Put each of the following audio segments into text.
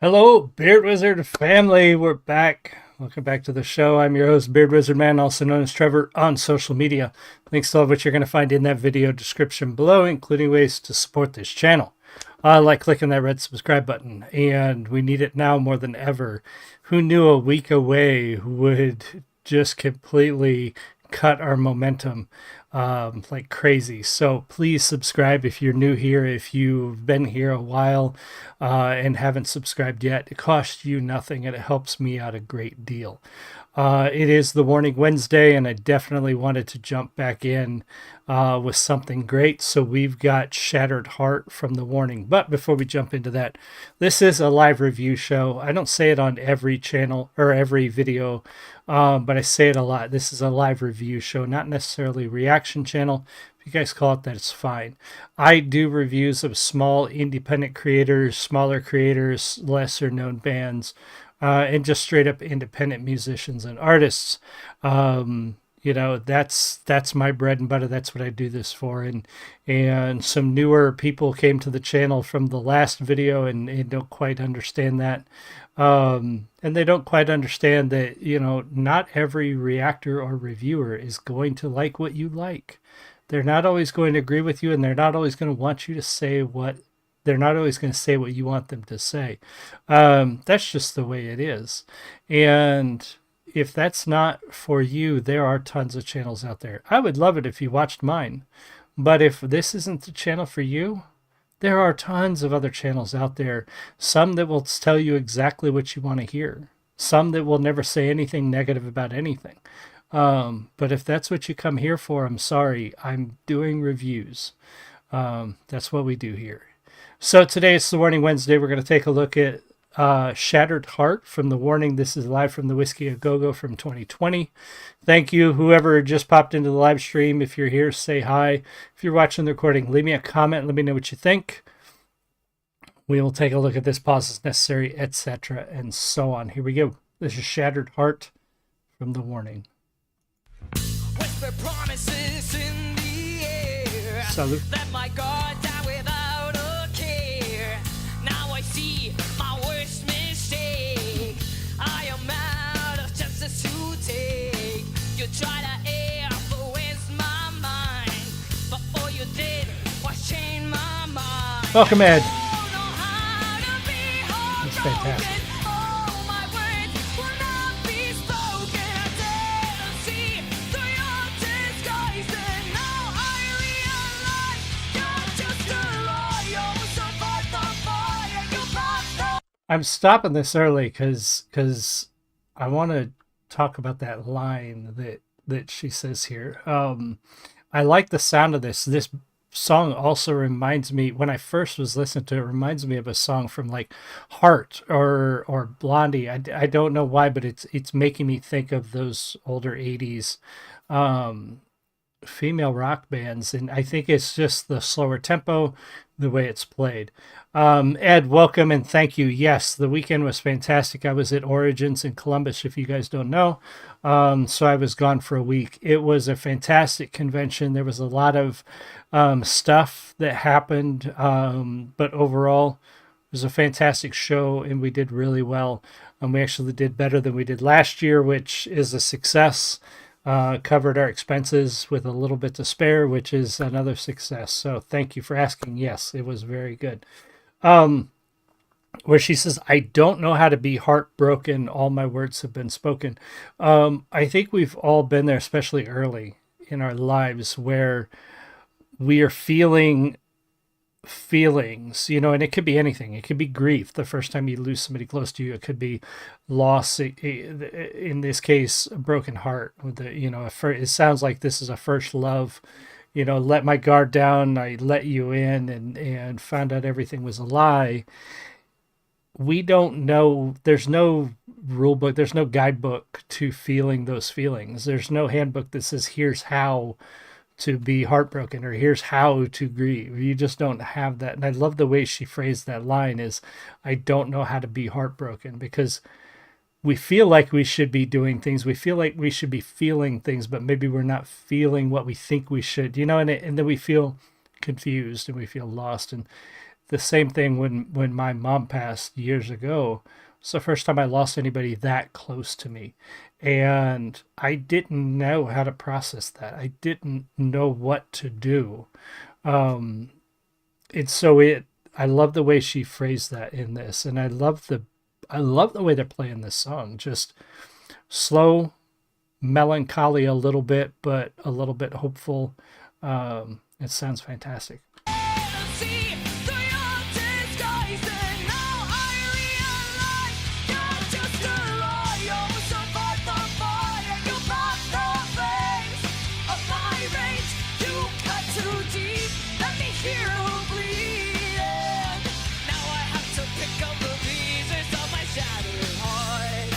Hello, Beard Wizard family. We're back. Welcome back to the show. I'm your host, Beard Wizard Man, also known as Trevor on social media. Links to all of which you're going to find in that video description below, including ways to support this channel. Like clicking that red subscribe button, and we need it now more than ever. Who knew a week away would just completely cut our momentum like crazy? So please subscribe if you're new here. If you've been here a while and haven't subscribed yet, it costs you nothing and it helps me out a great deal. It is the Warning Wednesday, and I definitely wanted to jump back in with something great. So we've got Shattered Heart from The Warning. But before we jump into that, this is a live review show. I don't say it on every channel or every video, but I say it a lot. This is a live review show, not necessarily reaction channel. If you guys call it that, it's fine. I do reviews of small independent creators, smaller creators, lesser known bands, and just straight up independent musicians and artists. That's my bread and butter. That's what I do this for. And some newer people came to the channel from the last video and don't quite understand that. And they don't quite understand that, not every reactor or reviewer is going to like what you like. They're not always going to agree with you, and they're not always going to want you to say what they're not always going to say what you want them to say. That's just the way it is. And if that's not for you, there are tons of channels out there. I would love it if you watched mine. But if this isn't the channel for you, there are tons of other channels out there. Some that will tell you exactly what you want to hear. Some that will never say anything negative about anything. But if that's what you come here for, I'm sorry. I'm doing reviews. That's what we do here. So today it's the Warning Wednesday. We're going to take a look at Shattered Heart from The Warning. This is live from the Whisky A Go-Go from 2020. Thank you, whoever just popped into the live stream. If you're here, say hi. If you're watching the recording, leave me a comment. Let me know what you think. We will take a look at this, pause as necessary, etc., and so on. Here we go. This is Shattered Heart from The Warning. Whisper promises in the air. Salute. Let my guard down without a care. Now I see my worst mistake. I am out of chances to take. You try to influence my mind, but all you did was change my mind. Welcome, Ed. Don't know how to be That's fantastic. heartbroken. Oh, my words will not be spoken. I didn't see through your disguise, and now I realize you're just a lie. You survived the fire, you passed the. I'm stopping this early because I want to talk about that line that she says here. I like the sound of this. This song also reminds me, when I first was listening to it, reminds me of a song from like Heart or Blondie. I don't know why, but it's making me think of those older 80s female rock bands, and I think it's just the slower tempo, the way it's played. Ed, welcome and thank you. Yes, the weekend was fantastic. I was at Origins in Columbus, if you guys don't know. So I was gone for a week. It was a fantastic convention. There was a lot of stuff that happened, but overall it was a fantastic show, and we did really well. We actually did better than we did last year, which is a success. Covered our expenses with a little bit to spare, which is another success. So thank you for asking. Yes, it was very good. Where she says, I don't know how to be heartbroken. All my words have been spoken. I think we've all been there, especially early in our lives, where we are feeling feelings, and it could be anything. It could be grief the first time you lose somebody close to you. It could be loss, in this case a broken heart with it sounds like this is a first love. Let my guard down, I let you in, and found out everything was a lie. We don't know. There's no rule book, there's no guidebook to feeling those feelings. There's no handbook that says here's how to be heartbroken or here's how to grieve. You just don't have that. And I love the way she phrased that line is, I don't know how to be heartbroken, because we feel like we should be doing things. We feel like we should be feeling things, but maybe we're not feeling what we think we should, and then we feel confused and we feel lost. And the same thing when my mom passed years ago. It's the first time I lost anybody that close to me. And I didn't know how to process that. I didn't know what to do. It's so it I love the way she phrased that in this, and I love the way they're playing this song. Just slow, melancholy a little bit, but a little bit hopeful. It sounds fantastic. See through your disguise, and now I realize you're just a lie. You survived the fire, you passed the face of my rage. You cut too deep, let me hear you bleeding. Now I have to pick up the pieces of my shattered heart.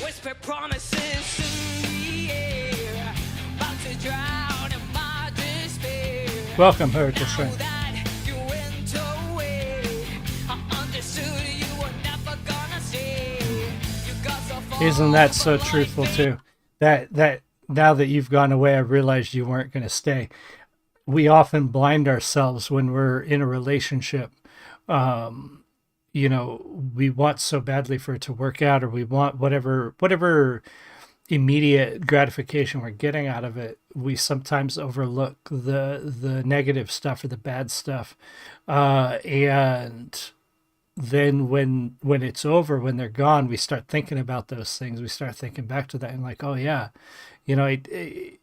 Whisper promises in the air, about to drown in my despair. Welcome, Heritage Now Shrine. that you went away, I understood you were never gonna stay. You got so far Isn't that from so life truthful and too? That now that you've gone away, I realized you weren't going to stay. We often blind ourselves when we're in a relationship. You know, we want so badly for it to work out, or we want whatever immediate gratification we're getting out of it. We sometimes overlook the negative stuff or the bad stuff, and then when it's over, when they're gone, we start thinking about those things. We start thinking back to that and like, oh yeah, you know, it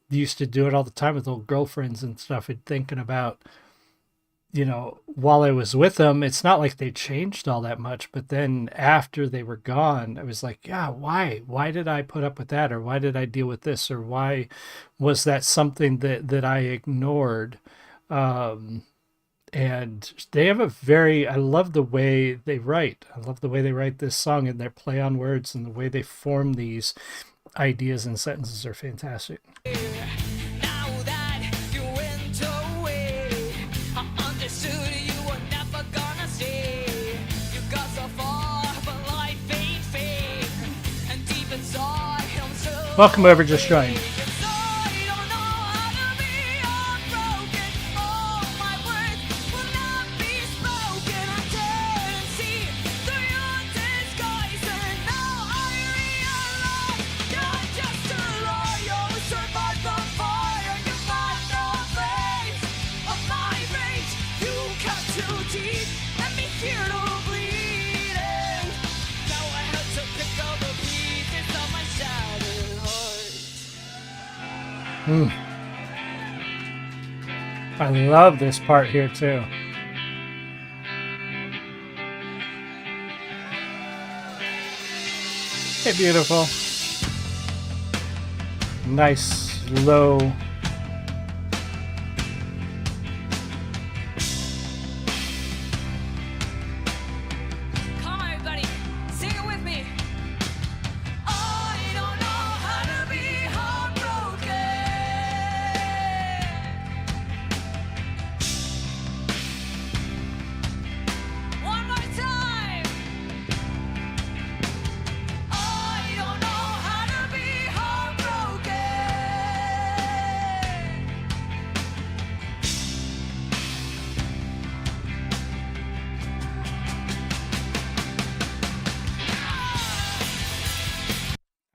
used to do it all the time with old girlfriends and stuff. And thinking about, you know, while I was with them, it's not like they changed all that much. But then after they were gone, I was like, yeah, why? Why did I put up with that? Or why did I deal with this? Or why was that something that I ignored? And they have I love the way they write. I love the way they write this song, and their play on words and the way they form these ideas and sentences are fantastic. now that you went away, I understood you were never gonna stay. You got so far, but life ain't fair. And deep inside, I'm still Welcome over, just joined. inside, don't know how to be heartbroken. All my words will not be spoken. I can't see through your disguise, and now I realize you're just a lie. You survived the fire, you got the face of my rage. You cut too deep, let me hear the bleeding. Now I have to pick up the pieces of my shattered heart. I love this part here too. Hey, beautiful. Nice, low. Come on, everybody, sing it with me. I don't know how to be heartbroken. One more time. I don't know how to be heartbroken.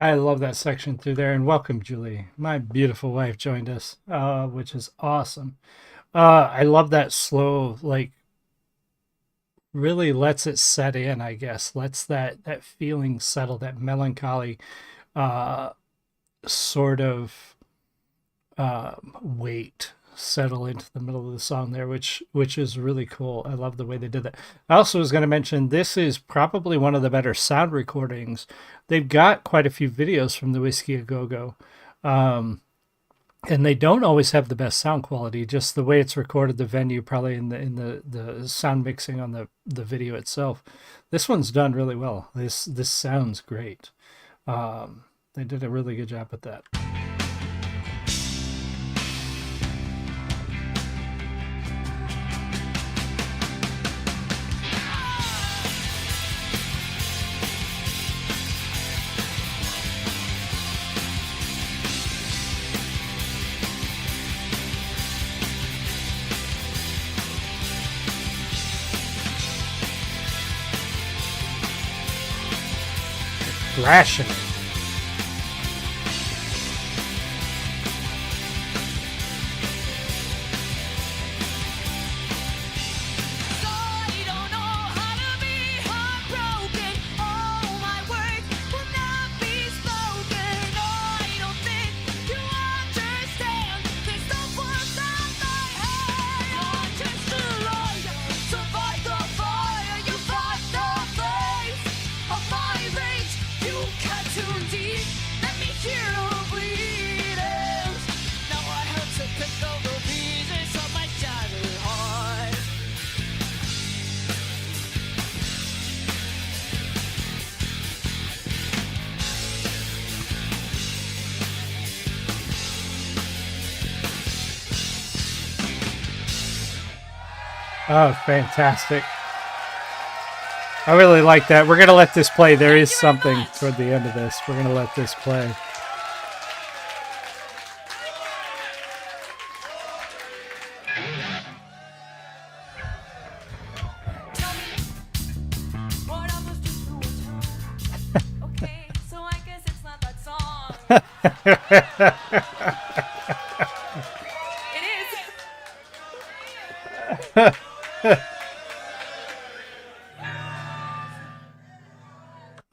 I love that section through there. And welcome, Julie. My beautiful wife joined us, which is awesome. I love that slow, like, really lets it set in, I guess. Lets that feeling settle, that melancholy sort of weight settle into the middle of the song there, which is really cool. I love the way they did that. I also was going to mention this is probably one of the better sound recordings. They've got quite a few videos from the Whisky A Go-Go, and they don't always have the best sound quality. Just the way it's recorded, the venue, probably in the sound mixing on the video itself. This one's done really well. This sounds great. They did a really good job with that. thrashing. I don't know how to be heartbroken. All my words will not be spoken. I don't think you understand. There's no force on my hand. You're just a liar. Survive the fire. You fight the flames of my rage. You cut too deep. Let me hear the bleeding. Now I have to pick up the pieces of my shattered heart. Oh, fantastic. I really like that. We're going to let this play. There is something toward the end of this. We're going to let this play. Tell me what I was doing. Okay, so I guess it's not that song. It is.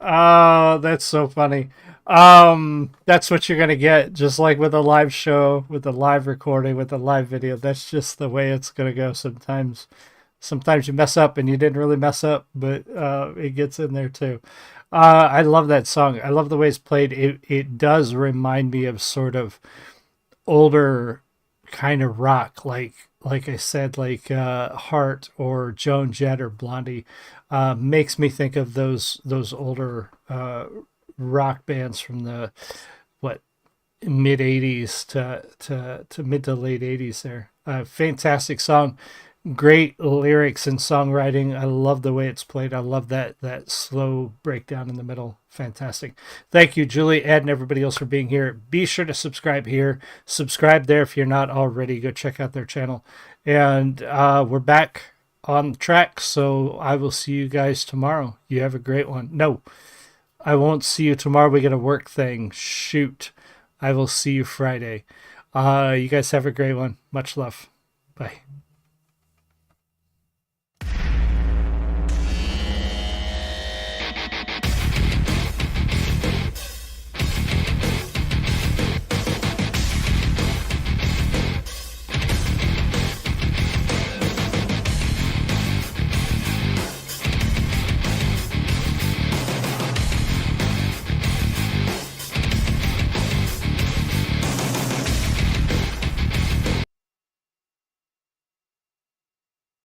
Oh, that's so funny. That's what you're gonna get, just like with a live show, with a live recording, with a live video. That's just the way it's gonna go sometimes. Sometimes you mess up and you didn't really mess up, but it gets in there too. I love that song. I love the way it's played. It does remind me of sort of older kind of rock, like I said, like Heart or Joan Jett or Blondie. Makes me think of those older rock bands from the what mid '80s to mid to late '80s. There, fantastic song, great lyrics and songwriting. I love the way it's played. I love that slow breakdown in the middle. Fantastic. Thank you, Julie, Ed, and everybody else for being here. Be sure to subscribe here. Subscribe there if you're not already. Go check out their channel. And we're back on track, so I will see you guys tomorrow. You have a great one. No, I won't see you tomorrow. We got a work thing. Shoot. I will see you Friday. You guys have a great one. Much love. Bye.